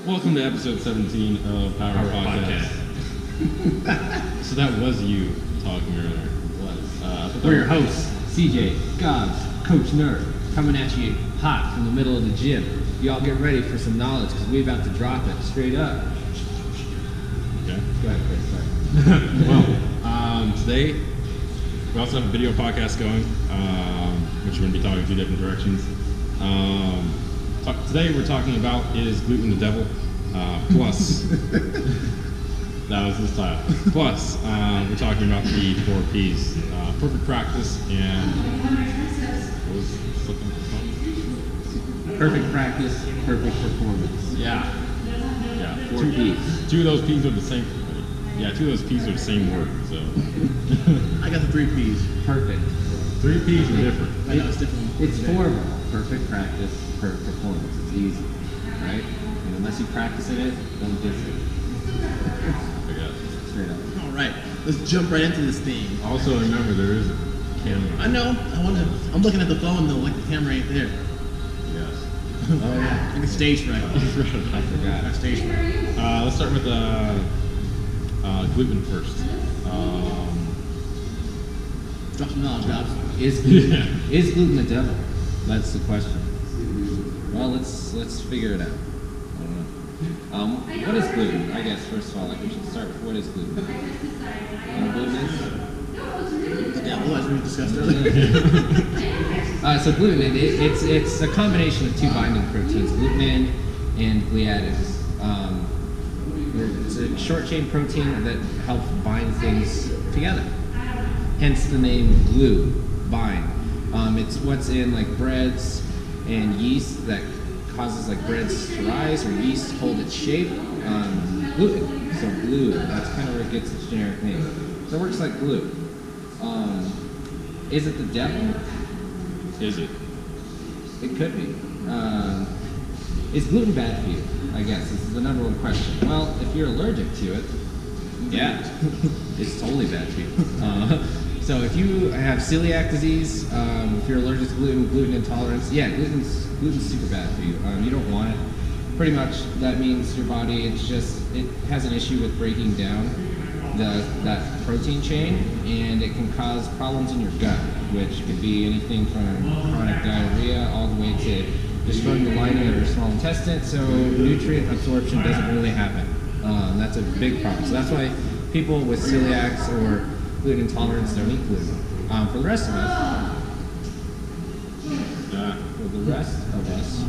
Welcome to episode 17 of Power Podcast. So that was you talking earlier. We're your hosts, CJ, Gobs, Coach Nerd, coming at you hot from the middle of the gym. Y'all get ready for some knowledge because we're about to drop it straight up. Okay. Go ahead, Chris. Sorry. Well, today we also have a video podcast going, which we're going to be talking two different directions. Today we're talking about is Gluten the Devil, plus, that was this title, plus we're talking about the 4 Ps, perfect practice and, what was something called? Perfect practice, perfect performance. Yeah, 4 2 Ps. Two of those Ps are the same, yeah, two of those Ps are the same word, so. I got the 3 Ps. Perfect. 3 Ps are different. I know it's different. It's 4 of them. Perfect practice, perfect performance. It's easy, right? And unless you practice in it, don't get it. I got it. Straight up. All right, let's jump right into this thing. Also remember there is a camera. I know. I'm looking at the phone though, like the camera ain't there. Yes. Oh yeah. I can stage right. I forgot. I stage right. Let's start with gluten first. Drop some knowledge, Dobbs. Is gluten the devil? That's the question. Well, let's figure it out. I don't know. What is gluten? I guess first of all, like we should start with what is gluten. Gluten is The devil, as we discussed earlier. so gluten, it's a combination of 2 binding proteins, glutamine and gliadin. It's a short chain protein that helps bind things together. Hence the name glue, bind. It's what's in like breads and yeast that causes like breads to rise or yeast hold its shape. Gluten, so glue, that's kind of where it gets its generic name. So it works like glue. Is it the devil? Is it? It could be. Is gluten bad for you? I guess this is the number 1 question. Well, if you're allergic to it, yeah, it's totally bad for you. So if you have celiac disease, if you're allergic to gluten intolerance, yeah, gluten's super bad for you. You don't want it. Pretty much that means your body, it has an issue with breaking down that protein chain, and it can cause problems in your gut, which could be anything from chronic diarrhea all the way to destroying the lining of your small intestine, so nutrient absorption doesn't really happen. That's a big problem. So that's why people with celiacs or gluten intolerance don't eat gluten. For the rest of us,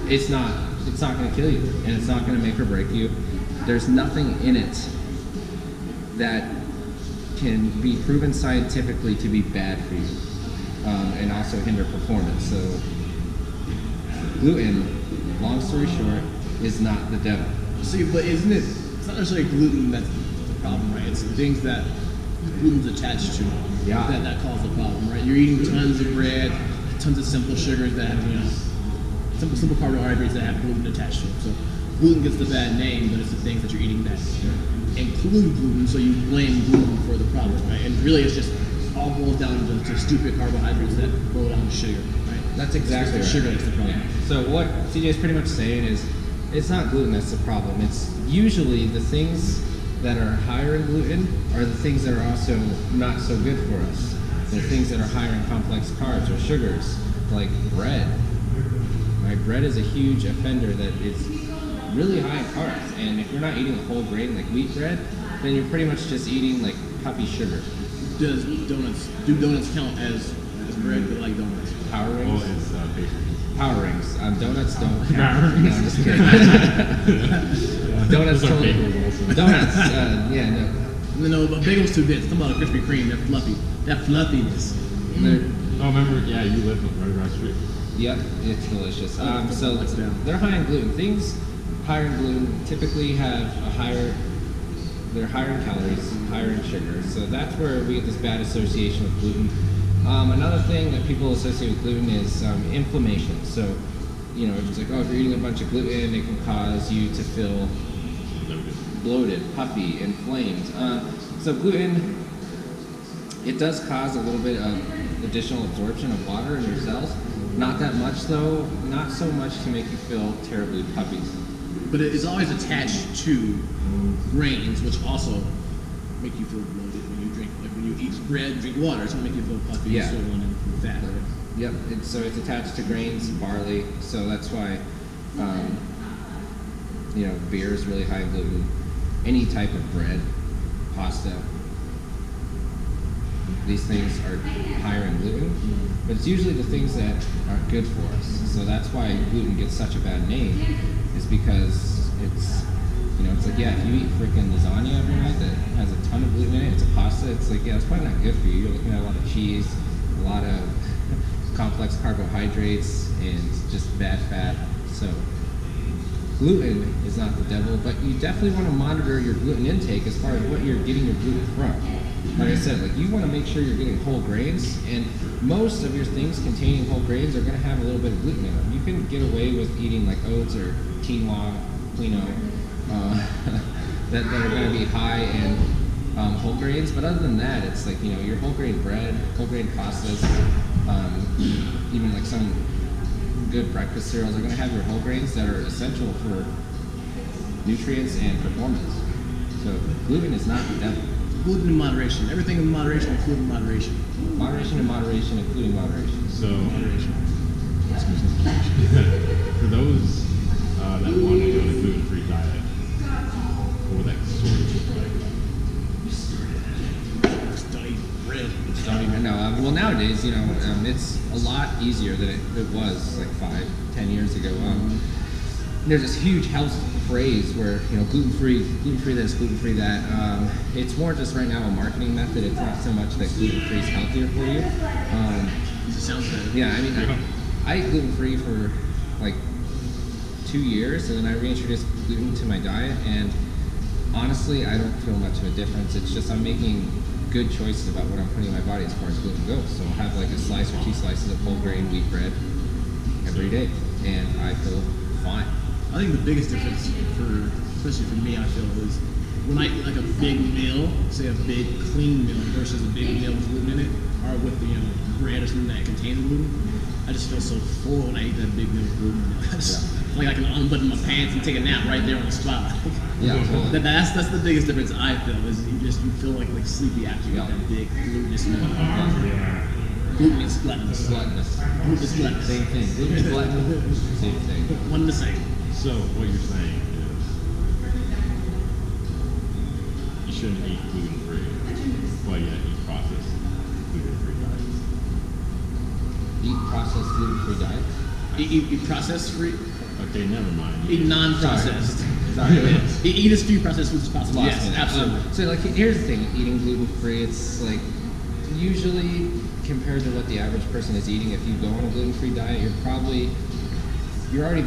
it's not going to kill you, and it's not going to make or break you. There's nothing in it that can be proven scientifically to be bad for you, and also hinder performance. So gluten, long story short, is not the devil. See, but isn't it? It's not necessarily gluten that's the problem, right? It's the things that gluten's attached to that cause the problem, right? You're eating tons of bread, tons of simple sugars that have, simple carbohydrates that have gluten attached to them. So gluten gets the bad name, but it's the things that you're eating that include gluten, so you blame gluten for the problem, right? And really, it's just all boils down to stupid carbohydrates that boil down to sugar, right? That's exactly right. Sugar is the problem. Yeah. So what CJ is pretty much saying is, it's not gluten that's the problem. It's usually the things that are higher in gluten are the things that are also not so good for us. They're things that are higher in complex carbs or sugars, like bread. Right? Bread is a huge offender that is really high in carbs, and if you're not eating a whole grain like wheat bread, then you're pretty much just eating like puffy sugar. Do donuts count as bread, but like donuts? Power rings? Well, it's pastry. Power rings. Donuts don't count. No, I'm just kidding. Donuts Those are totally. bagels also. Donuts. No. And then a bagel's too big. Some about a Krispy Kreme, they're fluffy. That fluffiness. Oh, remember? Yeah, you live right across the street. Yep, it's delicious. So they're high in gluten. Things higher in gluten typically have they're higher in calories, higher in sugar. So that's where we get this bad association with gluten. Another thing that people associate with gluten is inflammation. So, if it's like, oh, if you're eating a bunch of gluten, it can cause you to feel bloated, puffy, inflamed. So gluten, it does cause a little bit of additional absorption of water in your cells. Not that much though, not so much to make you feel terribly puffy. But it is always attached to grains, which also make you feel bloated when you drink. Like when you eat bread, drink water, it's gonna make you feel puffy, Yeah. swollen, and fat. Right? Yep, so it's attached to grains, barley, so that's why, beer is really high in gluten. Any type of bread, pasta, these things are higher in gluten, but it's usually the things that aren't good for us. So that's why gluten gets such a bad name, is because it's like, yeah, if you eat freaking lasagna every night that has a ton of gluten in it, it's a pasta, it's like, yeah, it's probably not good for you. You're looking at a lot of cheese, a lot of complex carbohydrates, and just bad fat. So gluten is not the devil, but you definitely want to monitor your gluten intake as far as what you're getting your gluten from. Like I said, like you want to make sure you're getting whole grains, and most of your things containing whole grains are going to have a little bit of gluten in them. You can get away with eating like oats or quinoa, that are going to be high in whole grains, but other than that, it's like, your whole grain bread, whole grain pastas, even like some good breakfast cereals are going to have your whole grains that are essential for nutrients and performance. So gluten is not the devil. Gluten in moderation. Everything in moderation, including moderation. Moderation and moderation, including moderation. So, Moderation. for those that want to go on a gluten-free diet, what would that sort of look like? Study bread. Well, nowadays, it's a lot easier than it was like 5-10 years ago. There's this huge health phrase where, gluten-free this, gluten-free that. It's more just right now a marketing method. It's not so much that gluten-free is healthier for you. It sounds better. Yeah, I mean, I ate gluten-free for like 2 years, and then I reintroduced gluten to my diet, and honestly, I don't feel much of a difference. It's just I'm making good choices about what I'm putting in my body as far as gluten goes. So I'll have like a slice or 2 slices of whole grain wheat bread every day, and I feel fine. I think the biggest difference especially for me, I feel, is when I eat like a big meal, say a big clean meal versus a big meal with gluten in it, or with bread or something that contains gluten, I just feel so full when I eat that big meal with gluten. I feel like I can unbutton my pants and take a nap right there on the spot. Yeah, totally. That's the biggest difference I feel, is you feel like sleepy after you eat that big glutinous meal. Yeah. Gluten is gluttonous. Gluttonous. Gluten is gluttonous. Same thing. Gluten is gluttonous. Same thing. One and the same. So what you're saying is you shouldn't eat gluten-free, but yet eat processed gluten-free diets. Eat processed gluten-free diet. Eat processed free. Okay, never mind. Eat non-processed. Sorry. Eat as few processed foods as possible. Yes, absolutely. So like, here's the thing: eating gluten-free, it's like usually compared to what the average person is eating. If you go on a gluten-free diet, you're already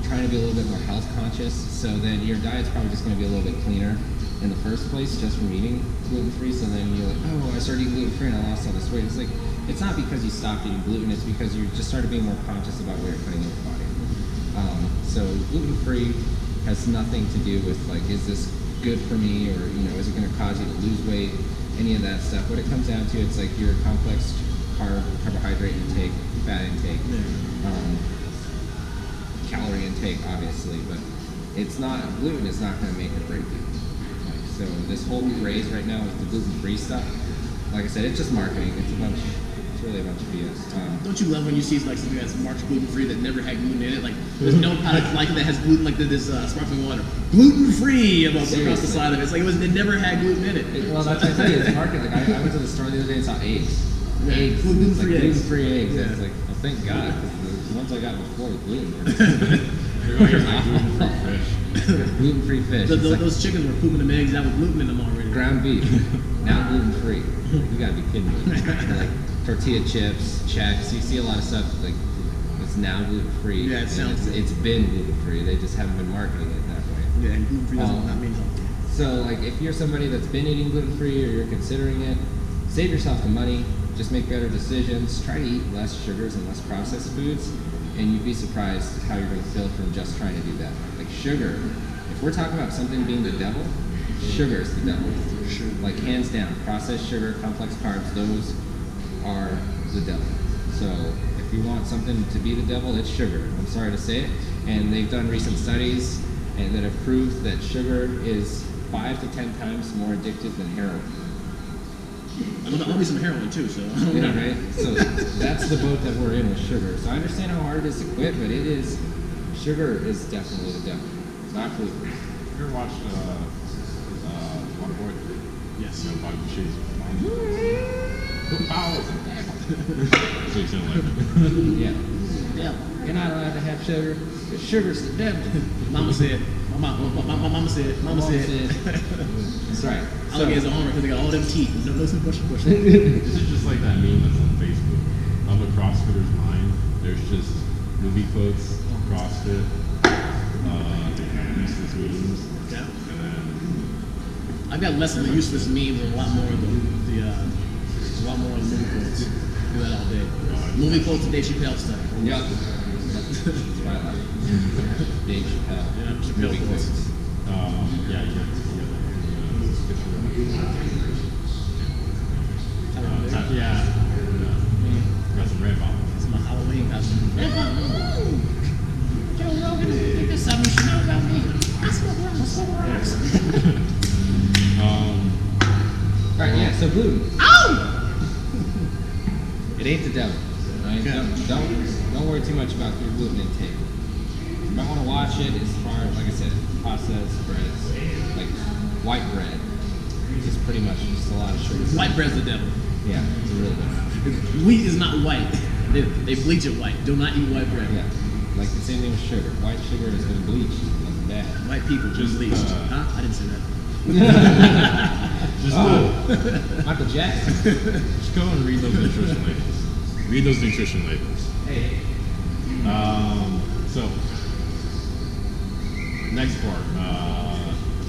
trying to be a little bit more health conscious. So then your diet's probably just going to be a little bit cleaner in the first place, just from eating gluten-free. So then you're like, oh, I started eating gluten-free and I lost all this weight. It's like, it's not because you stopped eating gluten, it's because you just started being more conscious about what you're putting in your body. So gluten-free has nothing to do with like, is this good for me, or is it going to cause you to lose weight, any of that stuff. What it comes down to, it's like your complex carbohydrate intake, fat intake, calorie intake, obviously, but gluten is not going to make or break you. So this whole craze right now with the gluten-free stuff, like I said, it's just marketing. It's really a bunch of BS. Don't you love when you see like something that's marked gluten-free that never had gluten in it? Like there's no product like it that has gluten, like this sparkling water, gluten-free across the side of it. It's like it never had gluten in it. Well, that's what I tell you. It's marketing. Like I went to the store the other day and saw eggs. Yeah. Eggs. Gluten-free eggs. Gluten-free eggs. Yeah. It's like, well, thank God, because the ones I got before were gluten. Gluten-free fish. Those chickens were pooping them eggs out with gluten in them already. Ground beef, now gluten-free. You gotta be kidding me. Like tortilla chips, Chex. You see a lot of stuff like it's now gluten-free. Yeah, it sounds good. It's been gluten-free. They just haven't been marketing it that way. Yeah, and gluten-free doesn't not mean something. So, like, if you're somebody that's been eating gluten-free or you're considering it, save yourself the money. Just make better decisions. Try to eat less sugars and less processed foods, and you'd be surprised how you're going to feel from just trying to do that. Like sugar, if we're talking about something being the devil, sugar is the devil. Like hands down, processed sugar, complex carbs, those are the devil. So if you want something to be the devil, it's sugar. I'm sorry to say it. And they've done recent studies and that have proved that sugar is 5 to 10 times more addictive than heroin. I'll be some heroin too, so. Yeah, right? So that's the boat that we're in with sugar. So I understand how hard it is to quit, but sugar is definitely the devil. It's not gluten. You ever watched Waterboy? Yes. You know, Bobby She's who powers the devil? That's what you sound like. Yeah. You're not allowed to have sugar. But sugar's the devil. Mama said. My mama said. That's right. Alligators are hungry because they got all them teeth. No listen, push. This is just like that meme that's on Facebook of a CrossFitter's mind. There's just movie quotes, CrossFit, useless memes. Yeah. And then I've got less of the useless memes and a lot more of the movie quotes. Do that all day. Movie quotes and Dave Chappelle stuff. Yep. That's what I like. Dave Chappelle. Yeah, Chappelle quotes. yeah, you get yeah. Got some red bottom. It's my Halloween costume. Joe Rogan, there's something you should know about me. I smoke rocks. Alright, yeah, so gluten. Ow! It ain't the devil. Right? Okay. Don't worry too much about your gluten intake. You might want to watch it as far as, like I said, processed breads, like white bread. It's pretty much just a lot of sugar. White bread's the devil. Yeah, it's a real devil. Wheat is not white. They bleach it white. Do not eat white bread. Yeah, like the same thing with sugar. White sugar has been bleached. That's bad. White people just bleached. Huh? I didn't say that. Michael Jackson. Just go and read those nutrition labels. Read those nutrition labels. Hey. So, next part,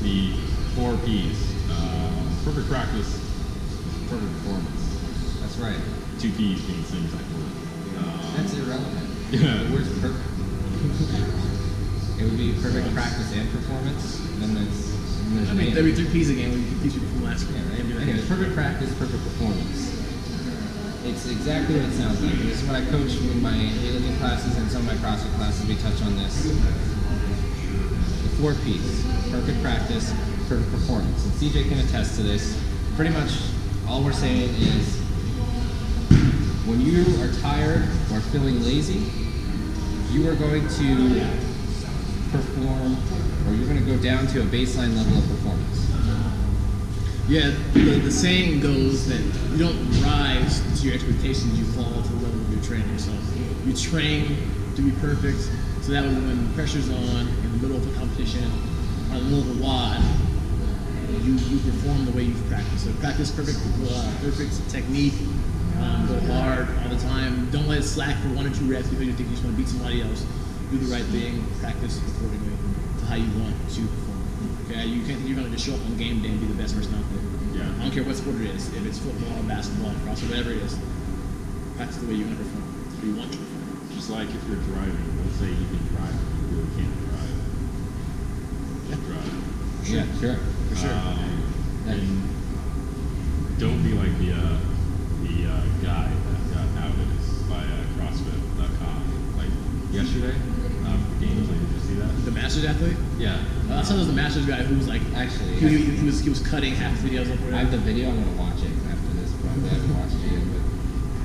the 4 Ps. Perfect practice, perfect performance. That's right. 2 Ps being the same type of word. That's irrelevant. Yeah. The word's perfect. It would be perfect practice and performance. And then there's I mean, every 3 P's again when you teach people from last year. yeah, right? Okay, perfect practice, perfect performance. It's exactly what it sounds like. This is what I coach in my weightlifting classes and some of my CrossFit classes. We touch on this. The 4 Ps: perfect practice, perfect performance. And CJ can attest to this. Pretty much all we're saying is when you are tired or feeling lazy, you are going to perform, or you're going to go down to a baseline level of performance. Yeah, the saying goes that you don't rise to your expectations, you fall to the level of your training. So you train to be perfect, so that when the pressure's on in the middle of a competition, or in the middle of a WOD, you perform the way you've practiced. So practice perfect technique, go hard all the time. Don't let it slack for 1 or 2 reps because you think you just want to beat somebody else. Do the right thing, practice accordingly to how you want to perform. Okay, you can't think you're going to just show up on game day and be the best person out there. Yeah. I don't care what sport it is. If it's football, basketball, CrossFit, whatever it is, practice the way you're going to perform. Or you want to perform. Just like if you're driving, don't say you can drive if you really can't drive. Just drive. Yeah, sure. For sure. And don't be like the guy that got outed by CrossFit.com like yesterday for games. Like, did you see that? The Masters athlete? Yeah. I saw there was the Masters guy who was like, Actually, he was cutting half the videos up. I have the video. I'm going to watch it after this. Probably I haven't watched it yet, but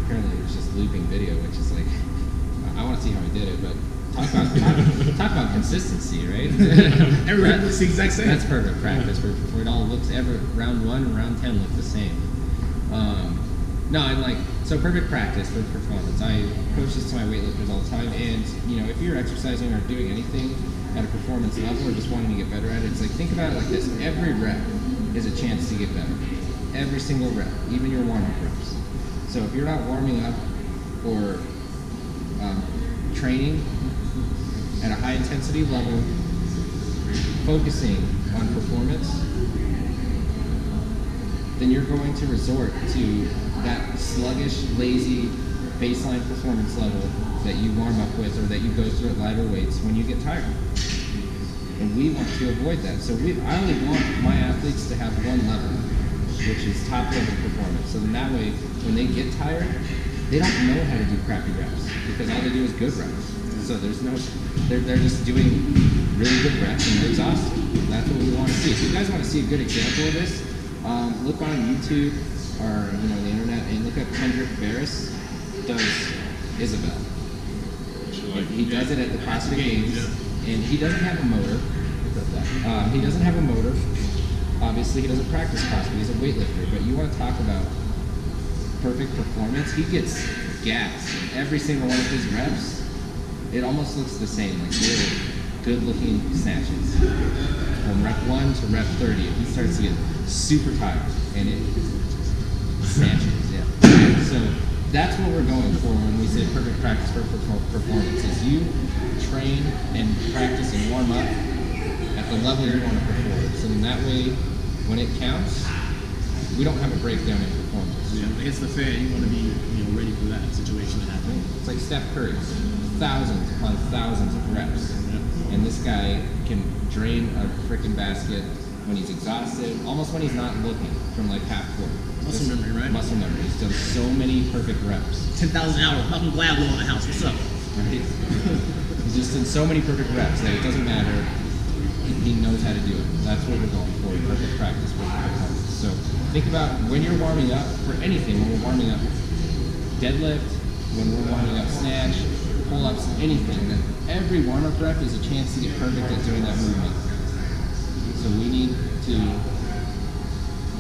apparently it was just looping video, which is like, I want to see how he did it, but talk about consistency, right? Everybody looks the exact same. That's perfect practice where it all looks, round 1 and round 10 look the same. No, I'm like, so perfect practice for performance. I coach this to my weightlifters all the time, and you know, if you're exercising or doing anything at a performance level or just wanting to get better at it, it's like, think about it like this: every rep is a chance to get better. Every single rep, even your warm-up reps. So if you're not warming up or training at a high intensity level, focusing on performance, then you're going to resort to that sluggish, lazy baseline performance level that you warm up with or that you go through at lighter weights when you get tired. And we want to avoid that. So I only want my athletes to have one level, which is top level performance. So then that way, when they get tired, they don't know how to do crappy reps because all they do is good reps. So they're just doing really good reps and they're exhausted. That's what we want to see. If you guys want to see a good example of this, look on YouTube or the internet and look up Kendrick Barris does Isabel. He does it at the CrossFit Games, and he doesn't have a motor. He doesn't have a motor. Obviously, he doesn't practice CrossFit. He's a weightlifter. But you want to talk about perfect performance? He gets gassed. Every single one of his reps, it almost looks the same, like little good-looking snatches. From rep 1 to rep 30, he starts to get super tired, and it snatches. Yeah. So that's what we're going for when we say perfect practice for performance. Is you train and practice and warm up at the level you want to perform. So in that way, when it counts, we don't have a breakdown in performance. Yeah, when it hits the fan, you want to be ready for that situation to happen. It's like Steph Curry, thousands upon thousands of reps, and this guy can drain a freaking basket when he's exhausted, almost when he's not looking, from like half court. Muscle memory, right? Muscle memory. He's done so many perfect reps. 10,000 hours. Malcolm Gladwell in the house. What's up? Right? He's just done so many perfect reps that it doesn't matter. He knows how to do it. That's what we're going for. Perfect practice, perfect performance. So think about when you're warming up for anything. When we're warming up deadlift, when we're warming up snatch, pull-ups, anything. That every warm-up rep is a chance to get perfect at doing that movement. So we need to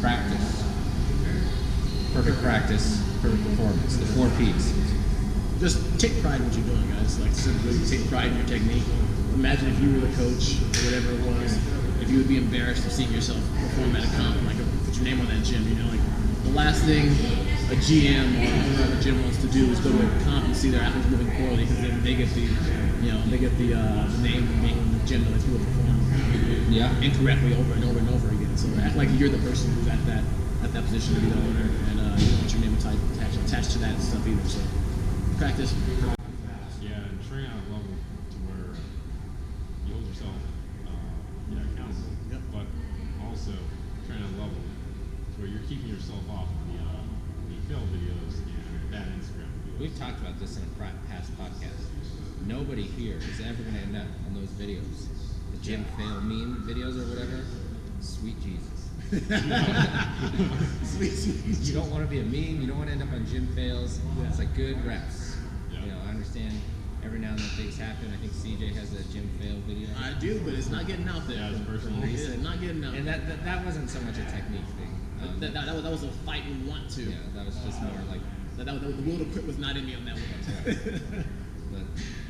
practice. Perfect practice, perfect performance. The 4 Ps. Just take pride in what you're doing, guys. Like, simply take pride in your technique. Imagine if you were the coach or whatever it was, if you would be embarrassed of seeing yourself perform at a comp, like put your name on that gym. Like the last thing a GM or owner of a gym wants to do is go to a comp and see their athletes moving poorly because then they get the name of being the gym that lets people perform incorrectly over and over and over again. So act like you're the person who's at that position to be the owner, and you don't want your name attached to that stuff either. So practice. Yeah, and train on a level to where you hold yourself accountable. Yep. But also train on a level to where you're keeping yourself off of the fail videos and bad Instagram videos. We've talked about this in a past podcast. Nobody here is ever going to end up on those videos. The gym fail meme videos or whatever. Sweet Jesus. Sweet. You don't want to be a meme. You don't want to end up on gym fails. Yeah. It's like good reps. Yeah. I understand every now and then things happen. I think CJ has a gym fail video. I do, but it's not getting out there. Yeah, it's personal. Yeah, not getting out. And that wasn't so much a technique thing. That was a fight we want to. Yeah, that was just more like the will to quit was not in me on that one. But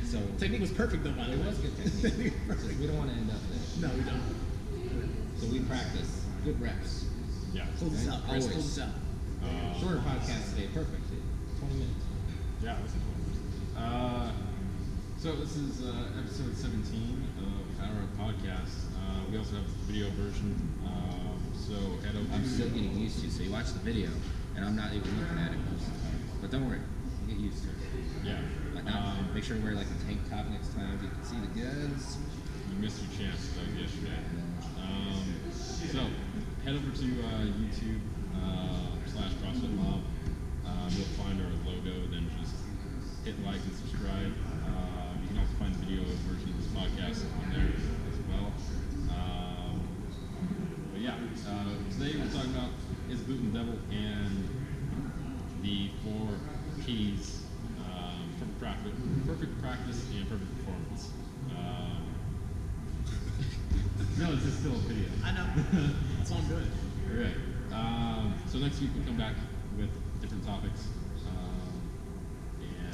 so technique was perfect though, by the it way. was good technique. So we don't want to end up there. No, we don't. So we practice good reps. Yeah. Close this out, Chris. Always. Close this out. Shorter podcast today, perfect. 20 minutes. Yeah, that's cool. So this is episode 17 of our podcast. We also have a video version. So head over. I'm still getting used to it. So you watch the video, and I'm not even looking at it most of the time. But don't worry, you get used to it. Yeah. Like make sure you wear like a tank top next time. You can see the guns. You missed your chance yesterday. So head over to YouTube /CrossFit Mob. You'll find our logo. Then just hit like and subscribe. You can also find the video version of this podcast on there as well. But yeah, today we're talking about is Gluten The Devil and the 4 Ps: perfect practice, and perfect performance. No, this is still a video. I know. That's all I'm doing. All right. So next week we'll come back with different topics and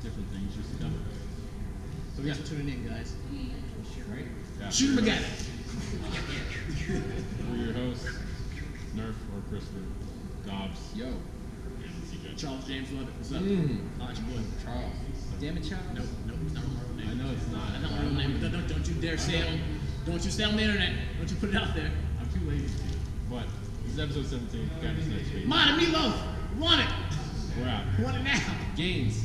different things just to cover. So Thanks for tuning in, guys. Right? Yeah, Shoot him again. We're your hosts, Nerf or Christopher, Dobbs, Yo, and CJ. Charles James Lovett. What's up? How's your boy? Charles. Damn it, Charles. Nope, it's not my real name. I know it's not. That's not my real name. But don't you dare say it. Don't you say it on the internet. Don't you put it out there. I'm too lazy to. But this is episode 17. Catch us next week. Mine and Meatloaf. Want it. We're out. Want it now. Gains.